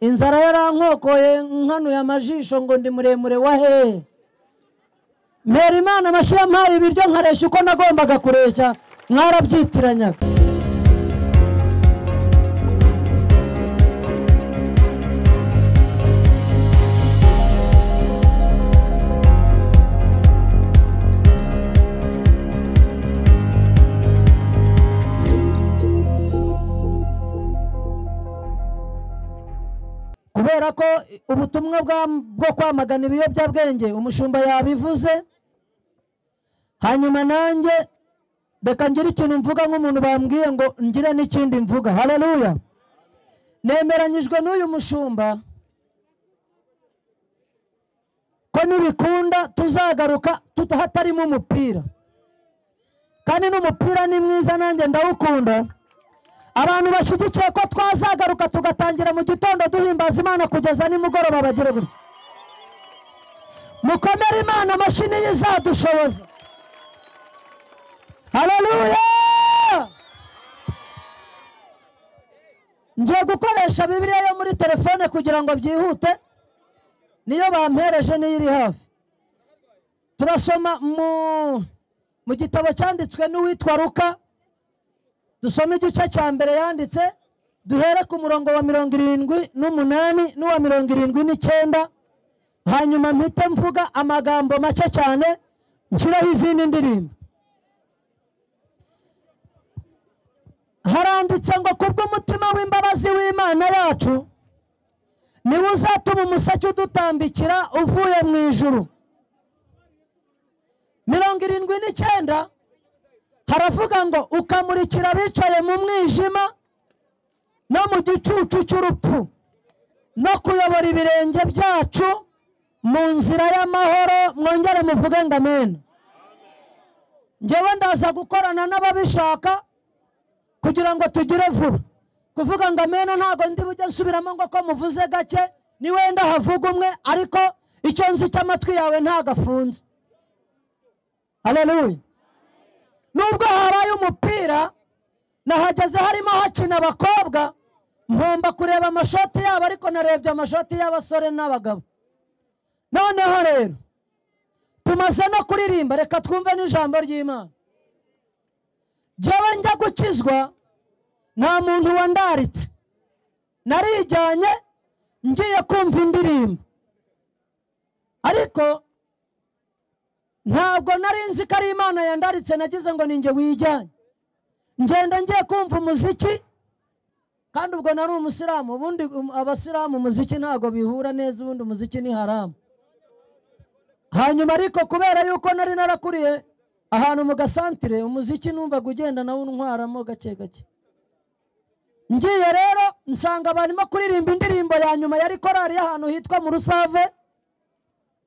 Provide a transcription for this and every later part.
inzara yarankokoye nkanuye amajisho ngo ndi muremure wa he. Mbere Imana amashyi yampaye ibiryo nkareshya uko nagombaga kureshya, mwarabyitiranya. Kubera ko ubutumwa bwo kwamagana ibiyobyabwenge umushumba yabivuze, hanyuma nanjye reka ngira ikintu mvuga nk'umuntu bambwiye ngo ngire n'ikindi mvuga. Haleluya. Nemeranyijwe n'uyu mushumba ko nibikunda tuzagaruka hatarimo umupira, kandi n'umupira ni mwiza nanjye ndawukunda. Abantu bashyigikiye ko twazagaruka tugatangira mu gitondo duhimbaza Imana kugeza nimugoroba bagire gutya. Mukomere Imana amashyi niyo izadushoboza. Haleluya. Ngiye gukoresha Bibiliya yo muri telefone kugira ngo byihute, niyo bampereje niyo iri hafi. Turasoma mu gitabo cyanditswe n'uwitwa Luka, dusome igice cya mbere yanditse, duhere ku murongo wa 78 n'uwa 79, hanyuma mpite mvuga amagambo make cyane nshiraho izindi ndirimbo. Haranditse ngo kubw'umutima w'imbabazi w'Imana yacu niwe uzatuma umuseke udutambikira uvuye mu ijuru. 79 haravuga ngo ukamurikira abicaye mu mwijima no mu gicucu cy'urupfu, no kuyobora ibirenge byacu mu nzira y'amahoro. Mwongere muvuge ngo amen. Njyewe ndaza gukorana n'ababishaka kugira ngo tugire vuba. Kuvuga ngo amen ntago ndi bujye nsubiramo ngo ko muvuze gake, ni wenda havuga umwe, ariko icyo nzi cy'amatwi yawe ntagafunze. Haleluya. Nubwo habaye umupira nahageze harimo hakina abakobwa, mpomba kureba amashoti yabo, ariko narebye amashoti y'abasore n'abagabo. Noneho rero tumaze no kuririmba, reka twumve n'ijambo ry'Imana. Jewe njya gukizwa nta muntu wandaritse, narijyanye ngiye kumva indirimbo, ariko ntabwo nari nzi ko ari Imana yandaritse. Nagize ngo ninjye wijyanye, ngenda ngiye kumva umuziki, kandi ubwo nari umusiramu. Ubundi abasiramu umuziki ntabwo bihura neza, ubundi umuziki ni haramu. Hanyuma ariko kubera yuko nari narakuriye ahantu mu gasantire, umuziki numvaga ugenda nawo untwaramo gake gake. Ngiye rero nsanga barimo kuririmba indirimbo ya nyuma yari korari y'ahantu hitwa mu Rusave.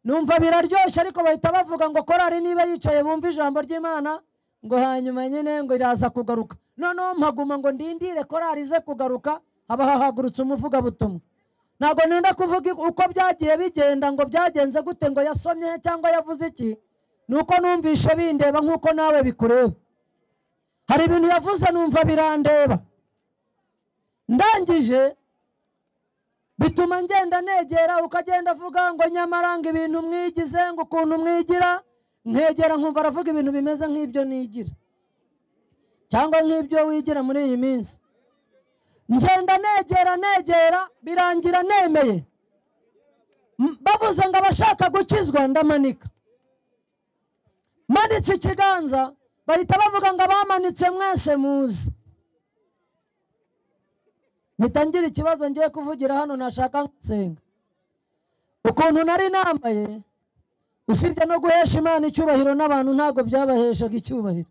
Numva biraryoshye, ariko bahita bavuga ngo korari niba yicaye bumva ijambo ry'Imana ngo hanyuma nyine ngo iraza kugaruka. Noneho mpaguma ngo ndindire korari ze kugaruka, haba hahagurutse umuvugabutumwa. Ntabwo nenda kuvuga uko byagiye bigenda ngo byagenze gute, ngo yasomye cyangwa yavuze iki, nuko numvishe bindeba nk'uko nawe bikureba. Hari ibintu yavuze numva birandeba, ndangije bituma ngenda negera, ukagenda avuga ngo nyamaranga ibintu mwigize ngo ukuntu mwigira, nkegera nkumva aravuga ibintu bimeze nk'ibyo nigira cyangwa nk'ibyo wigira muri iyi minsi. Ngenda negera birangira nemeye. Bavuze ngo abashaka gukizwa ndamanika, manitse ikiganza, bahita bavuga ngo abamanitse mwese muzi. Nitangira ikibazo ngiye kuvugira hano, nashaka nsenga. Ukuntu nari nambaye, usibye no guhesha Imana icyubahiro n'abantu ntabwo byabaheshaga icyubahiro,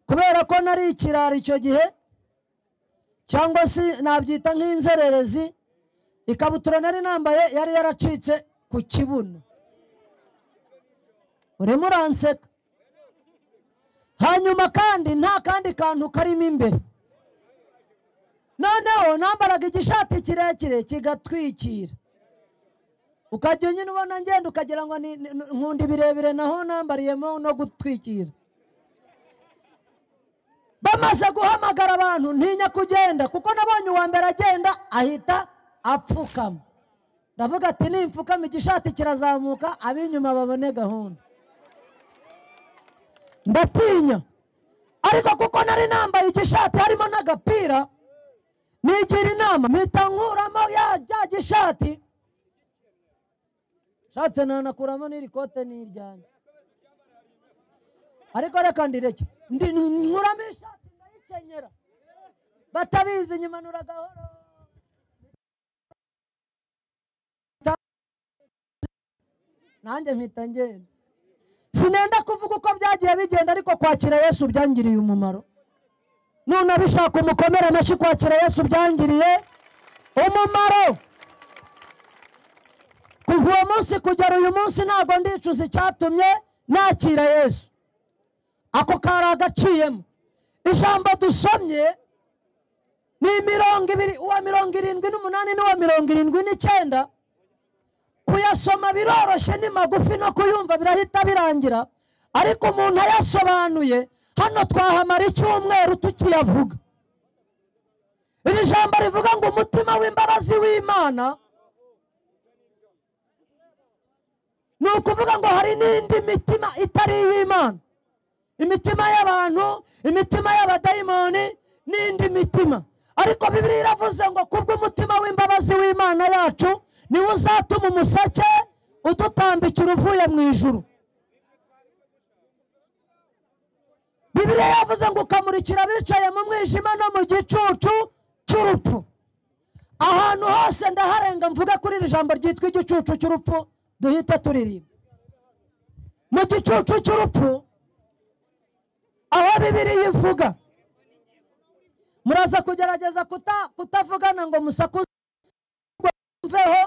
kubera ko nari ikirari icyo gihe, cyangwa se nabyita nk'inzererezi. Ikabutura nari nambaye yari yaracitse ku kibuno. Urimo uranseka. Hanyuma kandi nta kandi kantu karimo imbere. Noneho nambaraga igishati kirekire kigatwikira, ukajya nyine ubona ngenda ukagira ngo nkunda birebire, naho nambariyemo no gutwikira. bamaze guhamagara abantu ntinya kugenda kuko nabonye uwa mbere agenda ahita apfukama. Ndavuga ati nimfukama igishati kirazamuka abinyuma babone gahunda. Ndatinya ariko kuko nari nambaye igishati harimo n'agapira nigira inama mpita nkuramo ya gishati shatse nanakuramo n'iri kote n'iryanjye ariko reka ndireke nkuramo ishati ndayikenyera batabizi nyimanura gahoro nanjye mpita ngenda. Sinenda kuvuga uko byagiye bigenda ariko kwakira Yesu byangiriye umumaro. None abishaka umukomera amashyi kwakira Yesu byangiriye umumaro. Kuva uwo munsi kugera uyu munsi ntabwo ndicuza icyatumye nakira Yesu. Ako kari agaciyemo. Ijambo dusomye ni 200 uwa 78 n'uwa 79. Kuyasoma biroroshye ni magufi no kuyumva birahita birangira ariko umuntu ayasobanuye hano twahamara icyumweru tukiyavuga. Iri jambo rivuga ngo umutima w'imbabazi w'Imana ni ukuvuga ngo hari n'indi mitima itari iy'Imana, imitima y'abantu, imitima y'abadayimoni n'indi mitima, ariko Bibiliya iravuze ngo kubw'umutima w'imbabazi w'Imana yacu niwe uzatuma umuseke udutambikira uvuye mu ijuru. Bibiliya yavuze ngo ukamurikira abicaye mu mwijima no mu gicucu cy'urupfu. Ahantu hose ndaharenga mvuga kuri iri jambo ryitwa igicucu cy'urupfu duhita turirimba. Mu gicucu cy'urupfu aho Bibiliya ivuga muraza kugerageza kutavugana ngo musakuze mveho.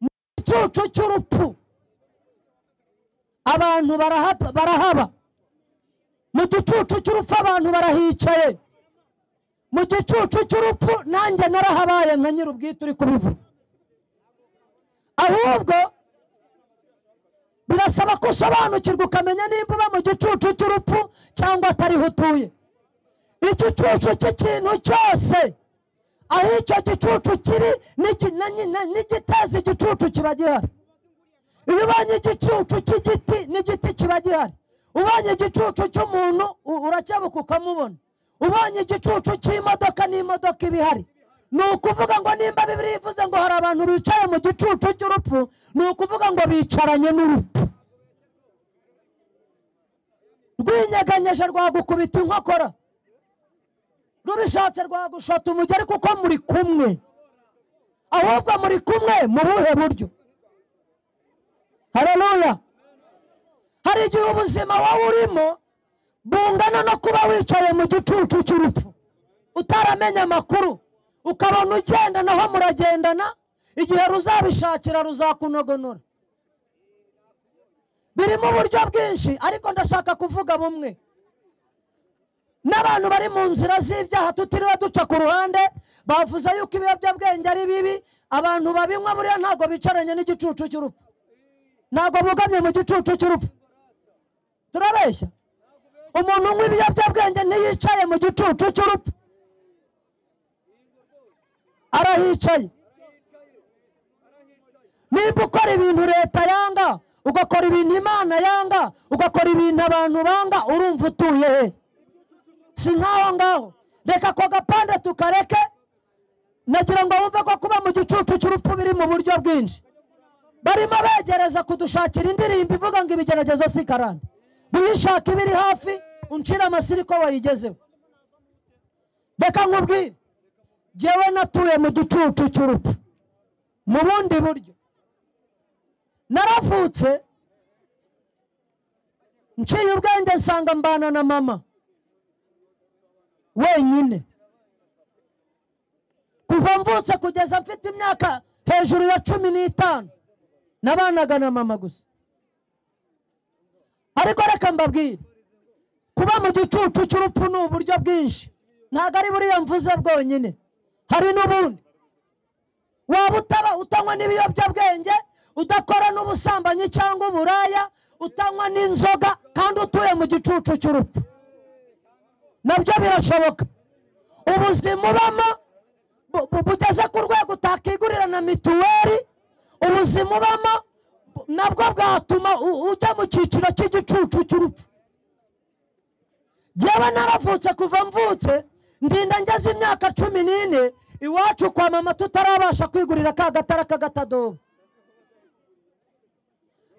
Mu gicucu cy'urupfu abantu barahaba. Mu gicucu cy'urupfu abantu barahicaye. Mu gicucu cy'urupfu nanjye narahabaye nka nyir'ubwite uri kubivuga. Ahubwo birasaba ko usobanukirwa ukamenya nimba uba mu gicucu cy'urupfu cyangwa atariho utuye. Igicucu cy'ikintu cyose aho icyo gicucu kiri n'igiteza igicucu kiba gihari. Iyo ubonye igicucu cy'igiti n'igiti kiba gihari. Ubonye igicucu cy'umuntu uracyabuka ukamubona. Ubonye igicucu cy'imodoka n'imodoka iba ihari. Ni ukuvuga ngo nimba Bibiliya ivuze ngo hari abantu bicaye mu gicucu cy'urupfu ni ukuvuga ngo bicaranye n'urupfu. Rwinyeganyeje rwagukubita inkokora, rubishatse rwagushota umugeri kuko muri kumwe. Ahubwo muri kumwe mu buhe buryo? Haleluya. Hari igihe ubuzima wawe urimo bungana no kuba wicaye mu gicucu cy'urupfu utaramenya amakuru, ukabona ugenda naho muragendana, igihe ruzabishakira ruzakunogonora. Birimo uburyo bwinshi ariko ndashaka kuvuga bumwe. N'abantu bari mu nzira z'ibyaha tutiriwe duca ku ruhande bavuze yuko ibiyobyabwenge ari bibi. Abantu babinywa buriya ntabwo bicaranye n'igicucu cy'urupfu, ntabwo bugamye mu gicucu cy'urupfu. Turabeshya? Umuntu unywa ibiyobyabwenge ntiyicaye mu gicucu cy'urupfu, arahicaye. Nimba ukora ibintu leta yanga, ugakora ibintu Imana yanga, ugakora ibintu abantu banga, urumva utuye he? Si nkaho ngaho. Reka ko gapande tukareke. Nagira ngo wumve ko kuba mu gicucu cy'urupfu biri mu buryo bwinshi. Barimo begereza kudushakira indirimbo ivuga ngo ibigeragezo si karande. Buyishaka ibiri hafi uncira amasiri ko wayigezeho. Reka nkubwire, jyewe natuye mu gicucu cy'urupfu mu bundi buryo. Naravutse nciye ubwenge nsanga mbana na mama wenyine. Kuva mvutse kugeza mfite imyaka hejuru ya 15 nabanaga na mama gusa. Ariko reka mbabwire, kuba mu gicucu cy'urupfu ni uburyo bwinshi, ntabwo ari buriya mvuze bwonyine, hari n'ubundi. Waba utanywa n'ibiyobyabwenge, udakora n'ubusambanyi cyangwa uburaya, utanywa n'inzoga kandi utuye mu gicucu cy'urupfu. nabyo birashoboka. Ubuzima ubamo bugeze ku rwego utakigurira na mituweli, ubuzima ubamo nabwo bwatuma ujya mu cyiciro cy'igicucu cy'urupfu. Jyewe naravutse, kuva mvutse ndinda ngeze imyaka 14 iwacu kwa mama tutarabasha kwigurira ka gatara k'agatadobo.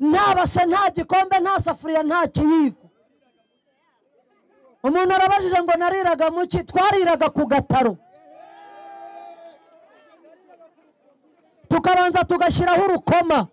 Nta base, nta gikombe, nta safuriya, nta kiyiko. Umuntu arabajije ngo nariraga muki? Twariraga ku gataro, tukabanza tugashyiraho urukoma,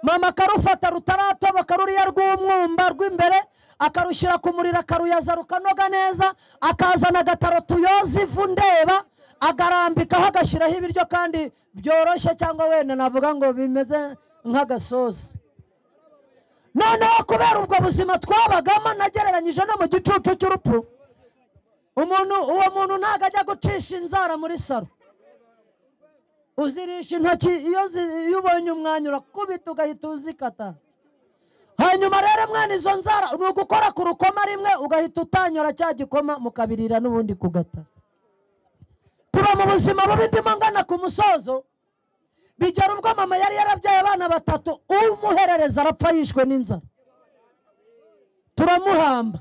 mama akarufata rutaratoboka ruriya rw'umwumba rw'imbere, akarushyira ku muriro, akaruyaza rukanoga neza, akazana agataro tuyoza ivu ndeba, agarambikaho, agashyiraho ibiryo kandi byoroshye, cyangwa wenda navuga ngo bimeze nk'agasosi. Noneho kubera ubwo buzima twabagamo, nagereranyije no mu gicucu cy'urupfu, uwo muntu ntago ajya gucisha inzara muri saro, uzirisha intoki. Iyo ubonye umwanya urakubita ugahita uzikata. Hanyuma rero mwana, izo nzara ni ugukora ku rukoma rimwe, ugahita utanyura cya gikoma mukabirira n'ubundi kugata. Tuba mu buzima bubi, ndimo ngana ku musozo, bigera ubwo mama yari yarabyaye abana 3, umuherereza arapfa yishwe n'inzara, turamuhamba.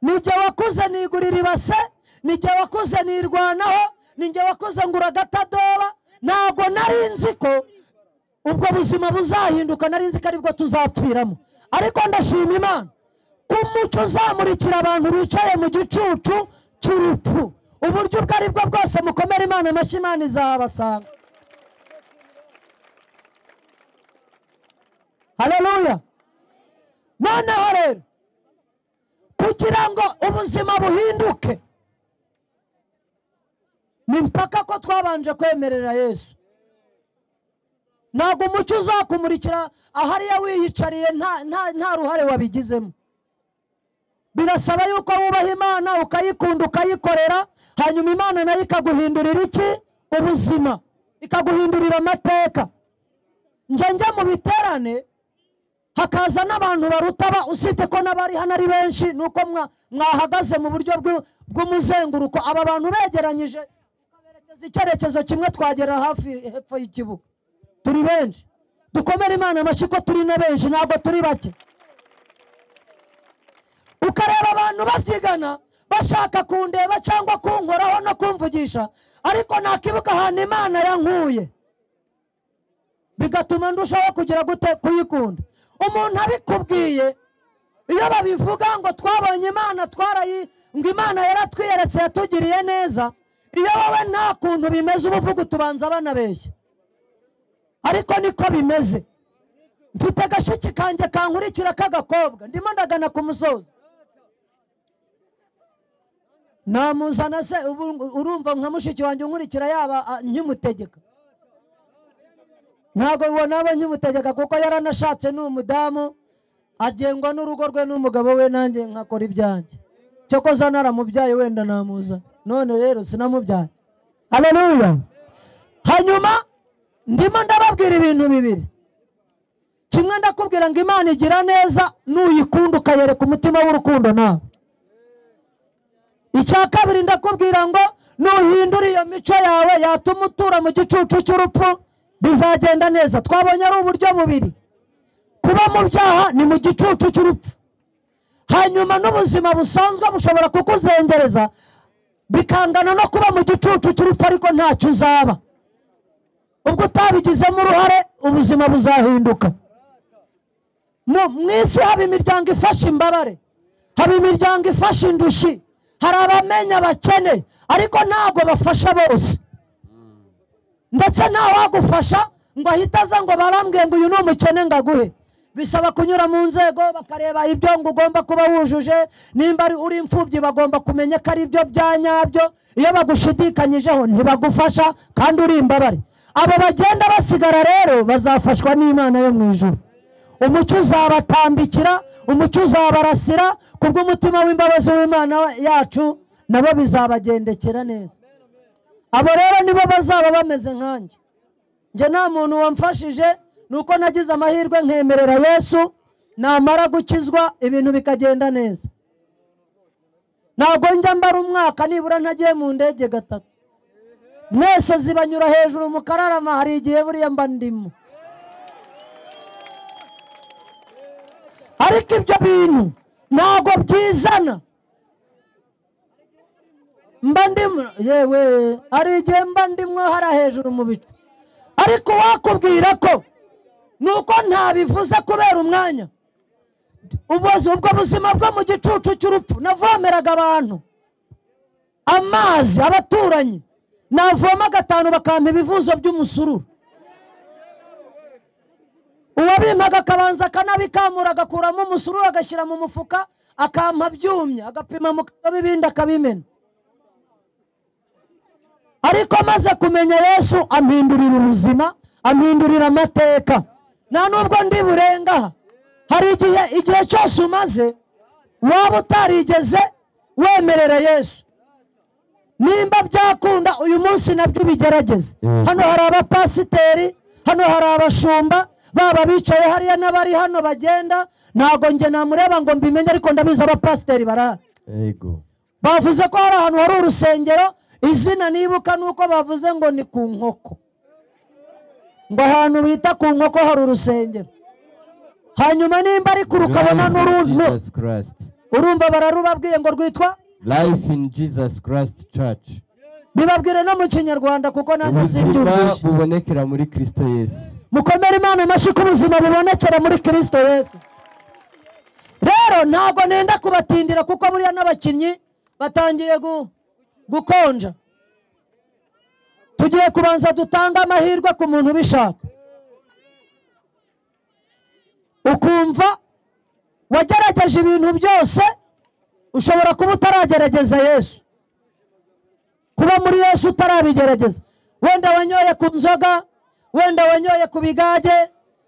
Nijye wakuze nigurira ibase, nijye wakuze nirwanaho, nijye wakuze ngura agatadoba. Ntabwo nari nzi ko ubwo buzima buzahinduka, nari nzi ko aribwo tuzapfiramo. Ariko ndashima Imana ko umucyo uzamurikira abantu bicaye mu gicucu cy'urupfu. Uburyo ubwo aribwo bwose mukomere Imana amashyi, Imana izahabasanga. Haleluya. Noneho rero kugira ngo ubuzima buhinduke, ni mpaka ko twabanje kwemerera Yesu. Ntabwo umucyo uzakumurikira ahariya wiyicariye nta ruhare wabigizemo. Birasaba yuko wubaha Imana, ukayikunda, ukayikorera, hanyuma Imana nayo ikaguhindurira iki? Ubuzima, ikaguhindurira amateka. Njye mu biterane hakaza n'abantu barutaba, usibye ko n'abari hano ari benshi, nuko mwahagaze mu buryo bw'umuzenguruko. Aba bantu begeranyije ukaberekeza icyerekezo kimwe, twagera hafi hepfo y'ikibuga. Turi benshi, dukomere Imana amashyi ko turi na benshi, ntabwo turi bake. Ukareba abantu babyigana bashaka kundeba cyangwa kunkoraho no kumvugisha, ariko nakibuka ahantu Imana yankuye, bigatuma ndushaho kugira gute? Kuyikunda. Umuntu abikubwiye, iyo babivuga ngo twabonye Imana, ngo Imana yaratwiyeretse, yatugiriye neza, iyo wowe nta kuntu bimeze uba uvuga tubanza banabeshya. Ariko niko bimeze. Mfite agashiki kanjye kankurikira k'agakobwa, ndimo ndagana ku musozo. Namuzana se, urumva nka mushiki wanjye unkurikira yaba nkimutegeka? Ntabwo ubona aba nkimutegeka, kuko yaranashatse n'umudamu, agengwa n'urugo rwe n'umugabo we, nanjye nkakora ibyanjye. Cyokoza naramubyaye, wenda namuza, none rero sinamubyaye. Haleluya. Hanyuma ndimo ndababwira ibintu bibiri. Kimwe ndakubwira ngo Imana igira neza, nuyikunda ukayereka umutima w'urukundo nawe. Icya kabiri ndakubwira ngo nuhindura iyo mico yawe yatuma utura mu gicucu cy'urupfu, bizagenda neza. Twabonye ari uburyo bubiri. Kuba mu byaha ni mu gicucu cy'urupfu, hanyuma n'ubuzima busanzwe bushobora kukuzengereza, bikangana no kuba mu gicucu cy'urupfu, ariko ntacyo uzaba. Ubwo utabigizemo uruhare, ubuzima buzahinduka. Mu isi haba imiryango ifasha imbabare, haba imiryango ifasha indushyi, hari abamenya abakene, ariko ntabwo bafasha bose. Ndetse ntawagufasha ngo ahita aza ngo barambwiye ngo uyu ni umukene ngaguhe. Bisaba kunyura mu nzego, bakareba ibyo ngo ugomba kuba wujuje. Nimba uri imfubyi, bagomba kumenya ko ari byo bya nyabyo. Iyo bagushidikanyijeho ntibagufasha, kandi uri imbabare. Abo bagenda basigara rero bazafashwa n'Imana yo mu ijuru. Umucyo uzabatambikira, umucyo uzabarasira, kubw'umutima w'imbabazi w'Imana yacu, nabo bizabagendekera neza. Abo rero nibo bazaba bameze nkanjye. Nje nta muntu wamfashije, nuko nagize amahirwe nkemerera Yesu, namara gukizwa ibintu bikagenda neza. Ntabwo njya mbara umwaka nibura ntagiye mu ndege gatatu. Mwese zibanyura hejuru mu Kararama, hari igihe buriya mba ndimo. Ariko ibyo bintu ntabwo byizana. Mba ndimo, yewe hari igihe mba ndimo hara hejuru mu bicu. Ariko wakubwira ko nuko ntabivuze kubera umwanya. Ubwo buzima bwo mu gicucu cy'urupfu navomeraga abantu amazi, abaturanyi navoma 5 bakampa ibivuzo by'umusururu. Uwabimpaga akabanza akanabikamura agakuramo umusururu agashyira mu mufuka akampa byumye agapima mu kabibindi akabimena. Ariko maze kumenya Yesu ampindurira ubuzima, ampindurira amateka. Nta nubwo ndi burenga. Hari igihe cyose umaze waba utarigeze wemerera Yesu. Nimba byakunda uyu munsi nabyo bigerageze. Hano hari abapasiteri, hano hari abashumba, baba bicaye hariya n'abari hano bagenda. Ntago nge namureba ngo mbimenye, ariko ndabizi abapasiteri bara. Yego. Bavuze ko hari ahantu hari urusengero, izina nibuka nuko bavuze ngo ni ku Nkoko. Ngo ahantu bita ku Nkoko hari urusengero. Hanyuma nimba ari kurukabona n'uruntu urumva bararubabwiye ngo rwitwa Life in Jesus Christ Church. Bibabwire no mu Kinyarwanda kuko nanjye simbyumvishe. Bubonekera muri Kristo Yesu. Mukomere Imana amashyi ko ubuzima bubonekera muri Kristo Yesu. Rero ntago nenda kubatindira kuko buriya n'abakinnyi batangiye gukonja. Tugiye kubanza dutanga amahirwe ku muntu bishaka. Ukumva wagerageje ibintu byose, ushobora kuba utaragerageza Yesu. Kuba muri Yesu utarabigerageza. Wenda wanyoye ku nzoga, wenda wanyoye ku bigage,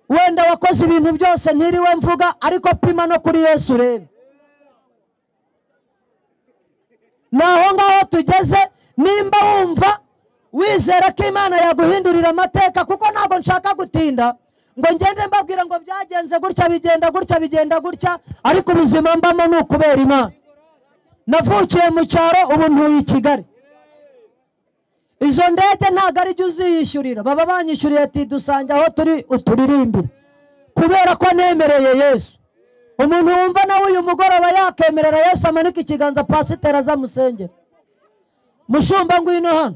wenda wakoze ibintu byose ntiriwe mvuga, ariko pima no kuri Yesu rebe. Naho ngaho tugeze, nimba wumva wizera ko Imana yaguhindurira amateka, kuko ntabwo nshaka gutinda ngo ngende mbabwira ngo byagenze gutya bigenda gutya, ariko ubuzima mbamo ni ukubera Imana. Navukiye mu cyaro, ubu ntuye i Kigali. Izo ndege ntabwo ari byo uziyishyurira, baba banyishyuriye ati dusange aho turi uturirimbire, kubera ko nemereye Yesu. Umuntu wumva nawe uyu mugoroba yakemerera Yesu amanika ikiganza, pasiteri azamusengera. Mushumba ngwino hano,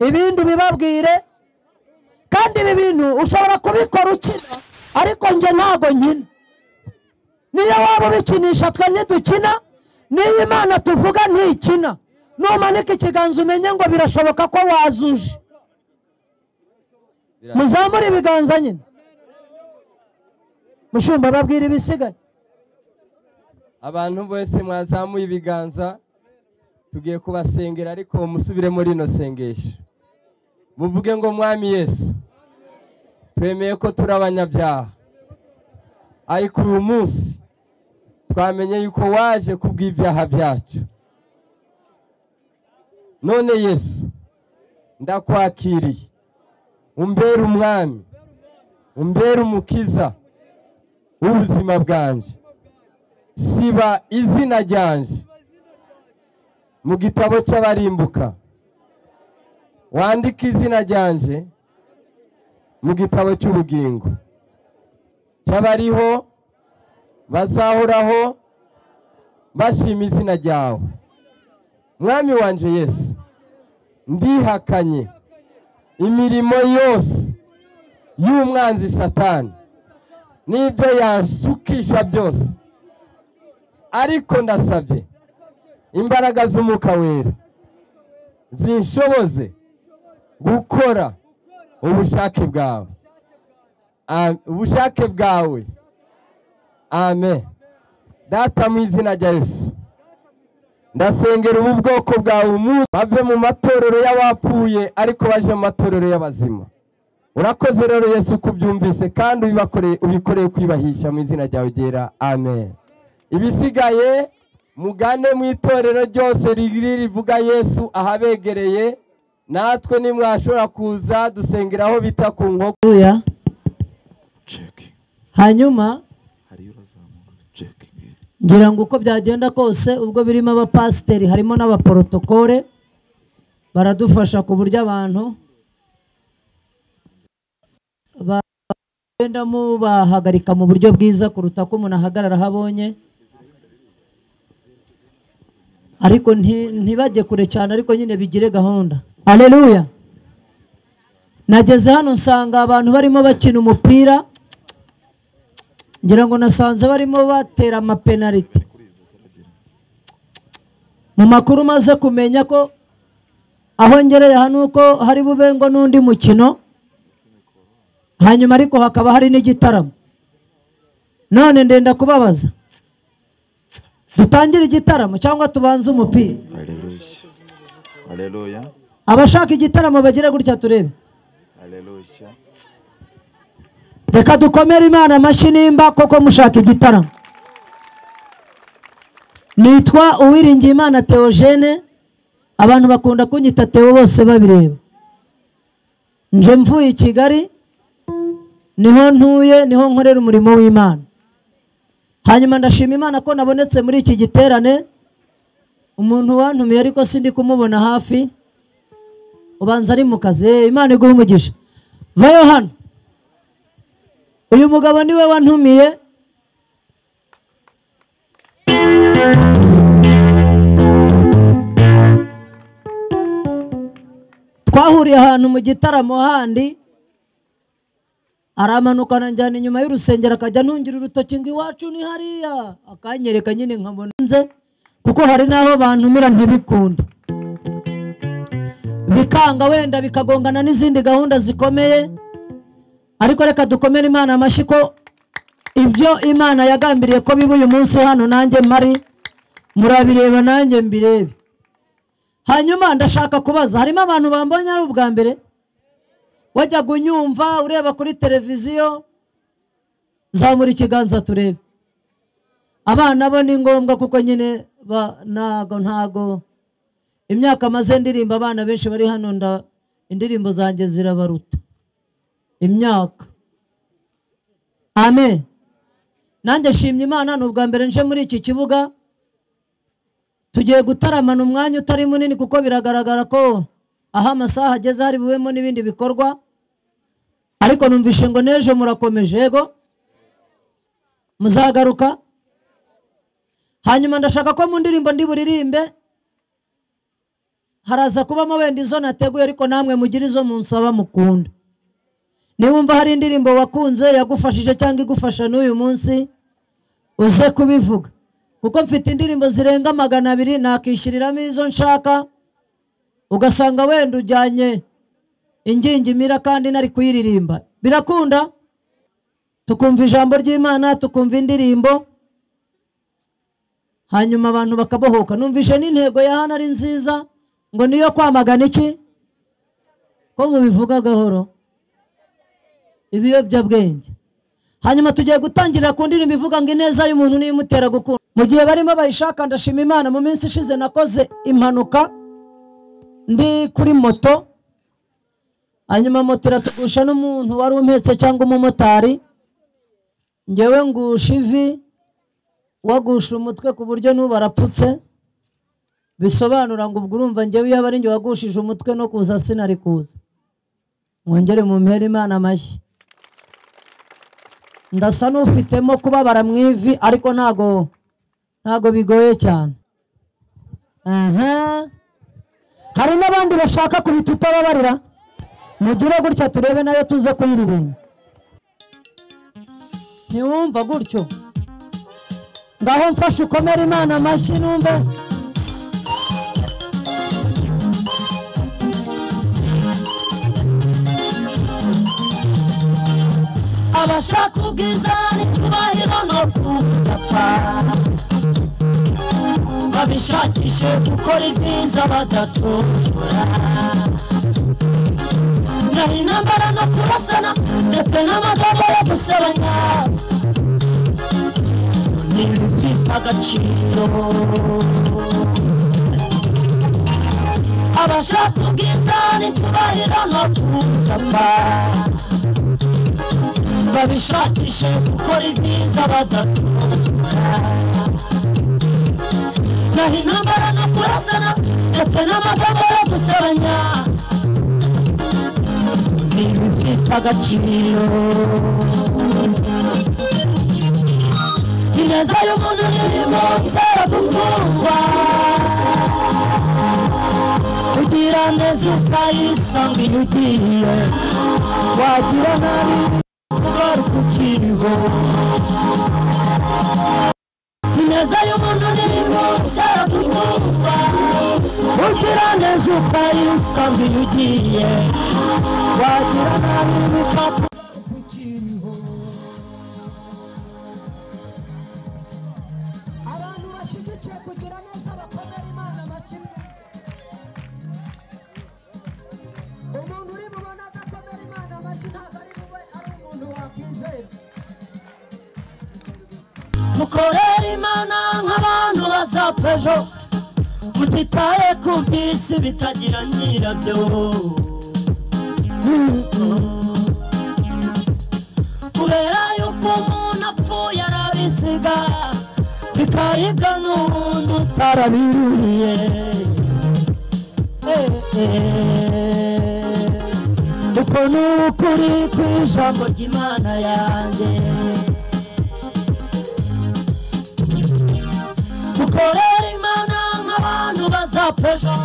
ibindi bibabwire. Kandi ibi bintu ushobora kubikora ukina, ariko nje ntago nkina. Niyo waba ubikinisha twe ntidukina, niyo Imana tuvuga ntikina. Numanika ikiganza umenye ngo birashoboka ko wazuje. Muzamure ibiganza nyine. Mushumba babwira ibisigaye. Abantu bose mwazamuye ibiganza, tugiye kubasengera, ariko musubire muri no sengesho. Muvuge ngo Mwami Yesu, twemeye ko turi abanyabyaha, ariko uyu munsi twamenye yuko waje kubw'ibyaha byacu. None Yesu, ndakwakiriye, umbere umwami, umbere umukiza w'ubuzima bwanje. Siba izina ryanje mu gitabo cy'abarimbuka, wandika izina ryanje mu gitabo cy'ubugingo cy'abariho bazahoraho bashima izina ryawe. Mwami wanje Yesu, ndihakanye imirimo yose y'umwanzi Satani n'ibyo yashukisha byose, ariko ndasabye imbaraga z'Umwuka Wera zinshoboze gukora ubushake bwawe. Ubushake bwawe. Amen. Data mu izina rya Yesu, ndasengera ubu bwoko bwawe umunsi bave mu matorero y'abapfuye ariko baje mu matorero y'abazima. Urakoze rero Yesu kubyumvise kandi ubikoreye kwibahisha mu izina ryawe ryera. Amen. Ibisigaye mugane mu itorero ryose rivuga Yesu ahabegereye, natwe nimwashobora kuza dusengeraho bita ku Nkoko. Hanyuma ngira ngo uko byagenda kose ubwo birimo abapasiteri harimo n'abaprotokole baradufasha ku buryo abantu bagenda bahagarika mu buryo bwiza kuruta ko umuntu ahagarara habonye, ariko ntibajye kure cyane, ariko nyine bigire gahunda. Haleluya. Nageze hano nsanga abantu barimo bakina umupira, ngira ngo nasanze barimo batera amapenaliti. Mu makuru maze kumenya ko aho ngereye hano uko hari bube ngo n'undi mukino, hanyuma ariko hakaba hari n'igitaramo. None ndenda kubabaza, dutangire igitaramo cyangwa tubanze umupira? Haleluya. Haleluya. Abashaka igitaramo bagire gutya turebe. Haleluya. Reka dukomere Imana amashyi nimba koko mushaka igitaramo. Nitwa Uwiringiyimana Theogene, abantu bakunda kunyita Theo bose babireba. Nje mvuye i Kigali, niho ntuye, niho nkorera umurimo w'Imana. Hanyuma ndashima Imana ko nabonetse muri iki giterane. Umuntu wantumiye ariko sindi kumubona hafi, ubanza ari mu kazi. Imana iguhe umugisha. Vayo hano. Uyu mugabo niwe wantumiye. Twahuriye ahantu mu gitaramo handi, aramanuka nanjyana inyuma y'urusengero akajya ntungira urutoki ngo iwacu ni hariya, akanyereka nyine nkabona nze, kuko hari naho bantumira ntibikunde, bikanga wenda bikagongana n'izindi gahunda zikomeye. Ariko reka dukomere Imana amashyi ko ibyo Imana yagambiriye ko biba uyu munsi hano nanjye mari, murabireba nanjye mbirebe. Hanyuma ndashaka kubaza, harimo abantu bambonye ari ubwa mbere? Wajya gunyumva ureba kuri televiziyo, zamura ikiganza turebe. Abana bo ni ngombwa kuko nyine ntago imyaka maze ndirimba, abana benshi bari hano indirimbo zanjye zirabaruta imyaka. Amen. Nanjye shimye Imana, ni ubwa mbere nje muri iki kibuga. Tugiye gutaramana umwanya utari munini kuko biragaragara ko aho amasaha ageze hari bubemo n'ibindi bikorwa, ariko numvishe ngo n'ejo murakomeje. Yego muzagaruka. Hanyuma ndashaka ko mu ndirimbo ndi buririmbe haraza kubamo wenda izo nateguye, ariko namwe mugira izo munsaba mukunda. Niwumva hari indirimbo wakunze yagufashije cyangwa igufasha n'uyu munsi, uze kubivuga, kuko mfite indirimbo zirenga 200 nakishiriramo izo nshaka, ugasanga wenda ujyanye ingingimira kandi nari kuyiririmba. Birakunda tukumva ijambo ry'Imana, tukumva indirimbo, hanyuma abantu bakabohoka. Numvishe n'intego ya hano ari nziza, ngo niyo kwamagana iki? Ko mubivuga gahoro, ibiyobyabwenge. Hanyuma tugiye gutangira ku ndirimbo ivuga ngo ineza y'umuntu niyo imutera gukunda. Mu gihe barimo bayishaka, ndashima Imana, mu minsi ishize nakoze impanuka ndi kuri moto, hanyuma moto iratugusha n'umuntu wari umpetse cyangwa umumotari. Ngewe ngusha ivi, wagusha umutwe ku buryo n'ubu arapfutse. Bisobanura ngo ubwo urumva ngewe iyo ari nge wagushije umutwe no kuza sinari kuza. Mwongere mu mpera Imana amashyi. Ndasa n'ufitemo kubabara mu ivi, ariko ntago bigoye cyane. Hari n'abandi bashaka kubita utababarira, mugire gutya turebe nayo tuze kuyiririmba. Ntiwumva gutyo? Ngaho mfashe ukomere Imana amashyi numve. Abashaka ubwiza n'itubahiro no kudapfa, babishakishe gukora ibyiza badatungura. Naho intambara no kurasana ndetse n'amagambo yo gusebanya ntibifite agaciro. Abashaka ubwiza n'itubahiro no kudapfa, babishakishe gukora ibyiza badatungura. intambara no kurasana ndetse n'amagambo yo gusebanya ntibifite agaciro. Ineza y'umuntu nirimo izera gukundwa, ugira neza ukayisanga iyo ugiye, wagira nabi ugaruka ukiriho. Ineza y'umuntu nirimo izera gukundwa, ugira neza ukayisanga iyo ugiye, wagira nabi ugaruka ukiriho. Abantu bashigikiye kugira neza bakomera Imana amashyi. Umuntu uri mubona adakomera Imana amashyi ntabwo ari bube ari umuntu wakwizera. Mukorera Imana nk'abantu bazapfa ejo, mutitaye ku by'isi bitagira nyirabyo. Kubera yuko umuntu apfuye arabisiga, bikayibwa n'ubundi utarabiruriye. Uko ni ukuri kw'ijambo ry'Imana yanjye. Mukorera Imana nk'abantu bazapfa ejo,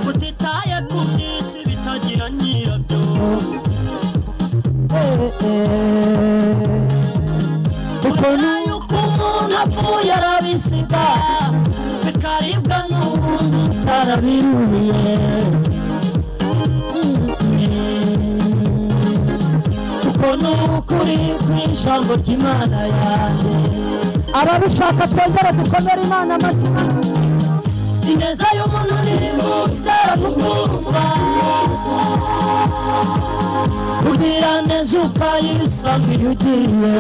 mutitaye ku by'isi bitagira nyirabyo. Uko ni uko umuntu apfuye arabisiga, bikaribwa n'ubundi utarabiruriye. Uko ni ukuri kw'ijambo ry'Imana yanjye. Ababishaka twongere dukomere Imana amashyi. Ineza y'umuntu nirimo izera gukundwa, ugira neza ukayisanga iyo ugiye,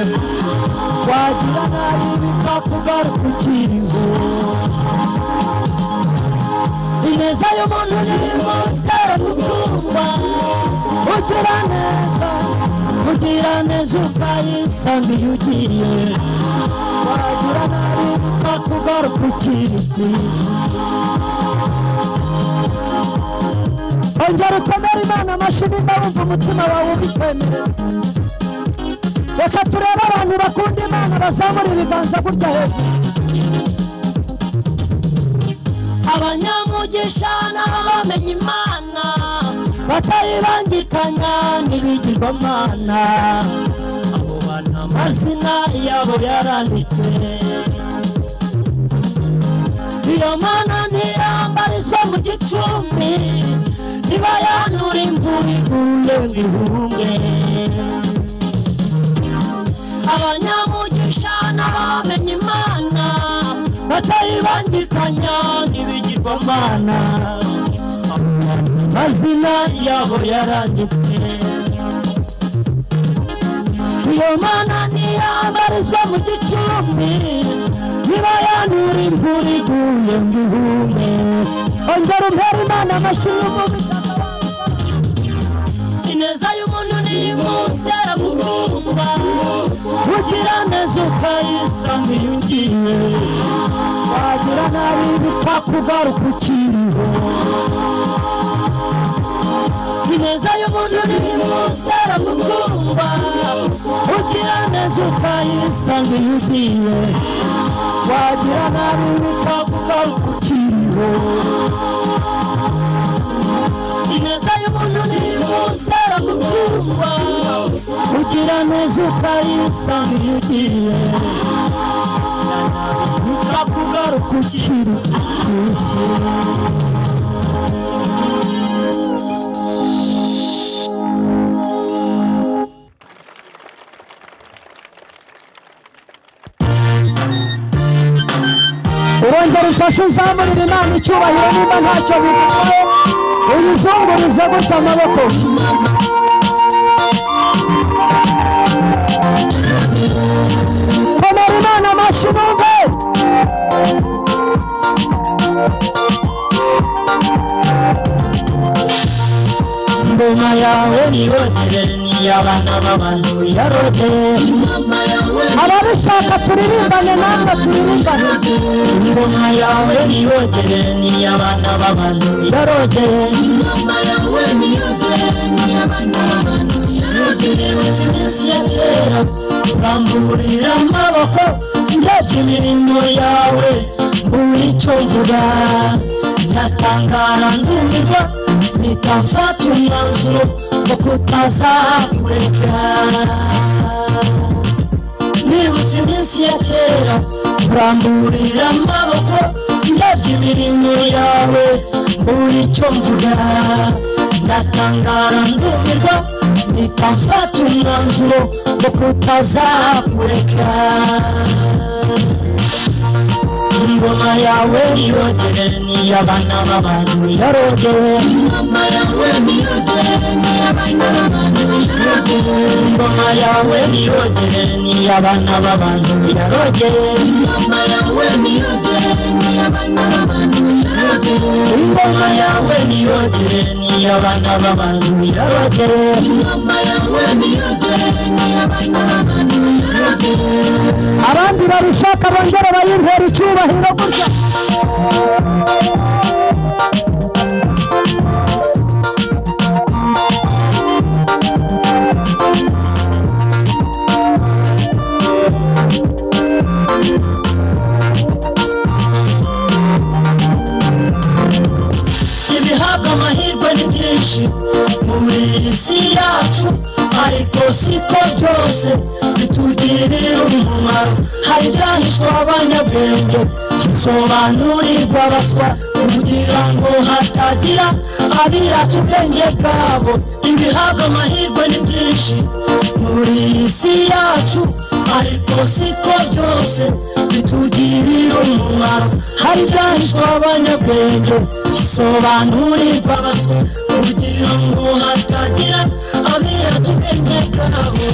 wagira nabi bikakugaruka ukiriho. Ineza y'umuntu nirimo izera gukundwa, ugira neza ukayisanga iyo ugiye, wagira nabi bikakugaruka ukiriho. Ongera ukomere Imana amashyi nimba wumva umutima wawe ubikwemerera. Reka turebe abantu bakunda Imana bazamura ibiganza gutya hejuru. Abanyamugisha n'abamenye Imana, batayibangikanya n'ibigirwamana, abo bana amazina yabo yaranditse. Iyo Mana ntirambarizwa mu gicumbi, niba yanura imvura iguye ngo ihunge. Abanyamugisha n'abamenye Imana, batayibangikanya n'ibigirwamana, amazina yabo yaranditse. Iyo Mana ntirambarizwa mu gicumbi, niba yanura imvura iguye ngo ihunge. Ongera umpere Imana amashyi y'umubitaka. Ineza y'umuntu nirimo izera gukundwa, ugira neza ukayisanga iyo ugiye, wagira nabi bikakugaruka ukiriho. Ineza y'umuntu nirimo izera gukundwa, ugira neza ukayisanga iyo ugiye, wagira nabi bikakugaruka ukiriho. Ineza y'umuntu nirimo izera gukundwa, ugira neza ukayisanga iyo ugiye, bikakugaruka ukiriho. Urongera ufashe uzamurira Imana icyubahiro niba ntacyo bigutwaye, uyizungurize gutya amaboko. Komera Imana amashyi numve. Ingoma yawe niyogere ni abana b'abantu yarogeye ababishaka turirimbane namwe turirimbane ingoma yawe niyogere ni abana b'abantu yarogeye ingoma yawe niyogere ni abana b'abantu yarogeye iminsi ya kera uramburira amaboko ndebye imirimo yawe buri cyo mvuga ndatangara ndumirwa mpita mfata umwanzuro wo kutazakureka nibutse iminsi ya kera uramburira amaboko ndebye imirimo yawe buri cyo mvuga ndatangara ndumirwa mpita mfata umwanzuro wo kutazakureka ingoma yawe niyogere ni abana b'abantu yarogeye ingoma yawe niyogere ni abana b'abantu yarogeye ingoma yawe niyogere ni abana b'abantu yarogeye ingoma yawe niyogere ni abana b'abantu yarogeye ingoma yawe niyogere ni abana b'abantu yarogeye ingoma yawe niyogere ni abana b'abantu yarogeye abandi babishaka bongera bayimpera icyubahiro gutya ibihabwa amahirwe ni byinshi muri isi yacu ariko siko byose bitugirira umumaro hari ibyahishwe abanyabwenge bisobanurirwa abaswa kugira ngo hatagira abirata ubwenge bwabo ibihabwa amahirwe ni byinshi muri isi yacu ariko siko byose bitugirira umumaro hari ibyahishwe abanyabwenge bisobanurirwa abaswa kugira ngo hatagira abirata ubwenge bwabo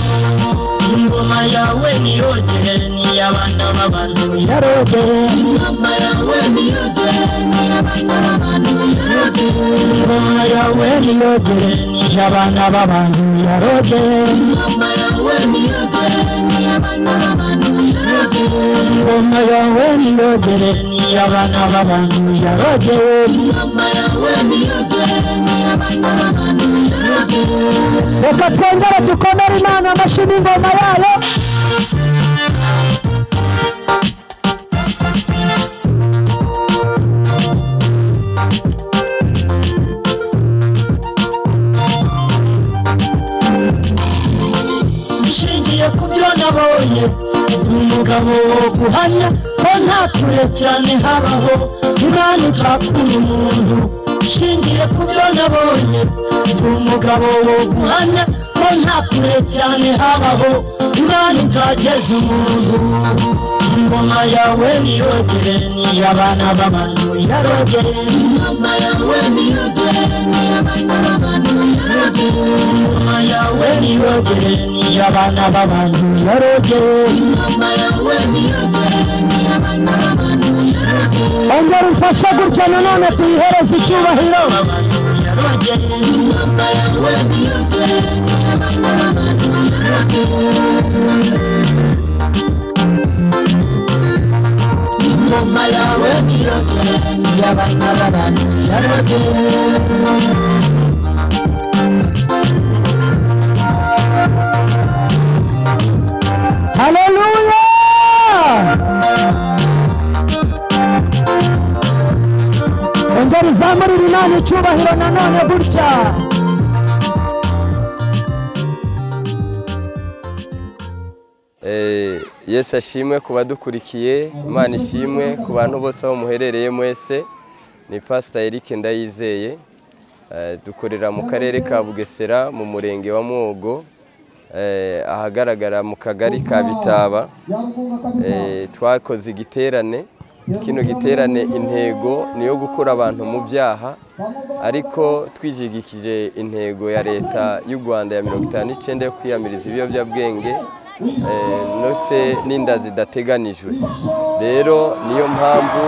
ingoma yawe niyogere ni abana b'abantu yarogeye ingoma yawe niyogere ni abana b'abantu yarogeye ingoma yawe niyogere ni abana b'abantu yarogeye ingoma yawe niyogere ni abana b'abantu yarogeye ingoma yawe niyogere ni abana b'abantu yarogeye ingoma yawe niyogere ni abana b'abantu yarogeye reka twongere dukomere Imana amashyi n'ingoma yayo nshingiye ku byo nabonye umugabo wo guhamya ko nta kure cyane habaho umwana utakura umuntu nshingiye ku byo nabonye umugabo wo guhamya ko nta kure cyane habaho umwana utageze umuntu ingoma yawe niyogere ni abana b'abantu yarogeye ingoma yawe niyogere ni abana b'abantu yarogeye ingoma yawe niyogere ni abana b'abantu yarogeye ingoma yawe niyogere ni abana b'abantu yarogeye ongera umfashe gutya nanone tuyihereze icyubahiro abantu yarogeye ingoma yawe niyogere ni abana b'abantu yarogeye ingoma yawe niyogere ni abana b'abantu yarogeye haleluya ongera izamurira Imana icyubahiro nanone gutya Yesu ashimwe ku badukurikiye Imana ishimwe ku bantu bose aho muherereye mwese ni Pastor Eric Ndayizeye dukorera mu karere ka Bugesera mu murenge wa Mwogo ahagaragara mu kagari ka Bitaba twakoze igiterane kino giterane intego niyo gukura abantu mu byaha ariko twijigikije intego ya leta y'u Rwanda ya 59 yo kwiyamiriza ibiyobyabwenge ndetse n'inda zidateganijwe rero niyo mpamvu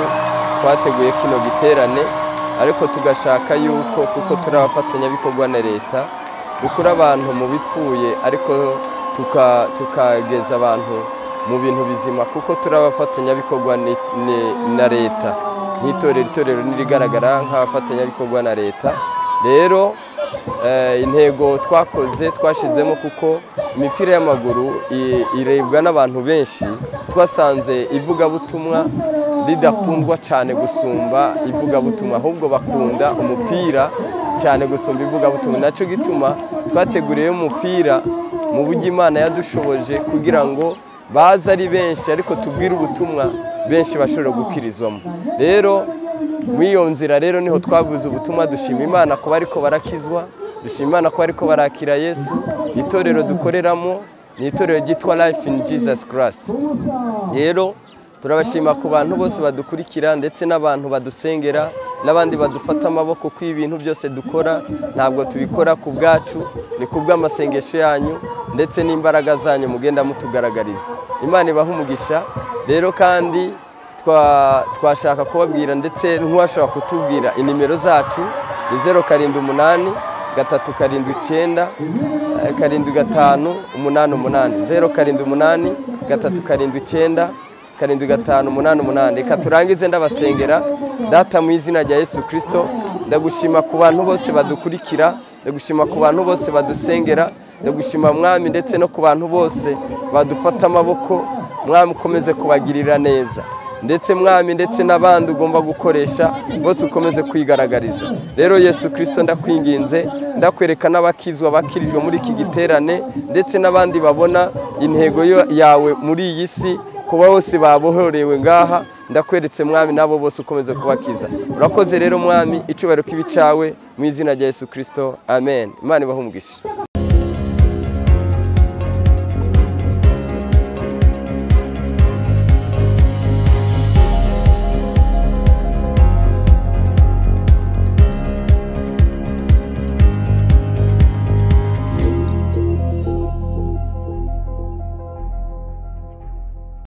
twateguye kino giterane ariko tugashaka yuko kuko turi abafatanyabikorwa na leta dukura abantu mu bipfuye ariko tukageza abantu mu bintu bizima, kuko turi abafatanyabikorwa na leta itorero nirigaragara nk'abafatanyabikorwa na leta. Rero intego twashizemo, kuko imipira y'amaguru irebwa n'abantu benshi, twasanze ivugabutumwa ridakundwa cyane gusumba ivugabutumwa, ahubwo bakunda umupira cyane gusumba ivugabutumwa. Nacyo gituma twateguriye umupira mu buryo Imana yadushoboje kugira ngo baze ari benshi, ariko tubwire ubutumwa benshi bashobora gukirizwamo. Rero muri iyo nzira rero niho twavuze ubutumwa. Dushima Imana ko bariko barakizwa, dushima Imana ko bariko barakira Yesu. Itorero dukoreramo ni itorero ryitwa Life in Jesus Christ. Rero turabashima ku bantu bose badukurikira, ndetse n'abantu badusengera, n'abandi badufata amaboko ku ibintu byose dukora. Ntabwo tubikora ku bwacu, ni ku bw'amasengesho yanyu ndetse n'imbaraga zanyu mugenda mutugaragariza. Imana ibaha umugisha. Rero kandi twashaka kubabwira, ndetse ntuwashobora kutubwira inimero zacu ni 078 379 7588 078 379 7588. Reka turangize ndabasengera. Data mu izina rya Yesu Kristo, ndagushima ku bantu bose badukurikira, ndagushima ku bantu bose badusengera, ndagushima Mwami, ndetse no ku bantu bose badufata amaboko. Mwami ukomeze kubagirira neza, ndetse Mwami, ndetse n'abandi ugomba gukoresha bose ukomeze kwigaragariza. Rero Yesu Kristo ndakwinginze, ndakwereka n'abakizwa bakirijwe muri iki giterane, ndetse n'abandi babona intego yawe muri iyi si, kuba bose babohorewe ngaha, ndakweretse Mwami, nabo bose ukomeze kubakiza. Urakoze rero Mwami, icyubahiro kibi cyawe mu izina rya Yesu Kristo, amen. Imana ibahe umugisha.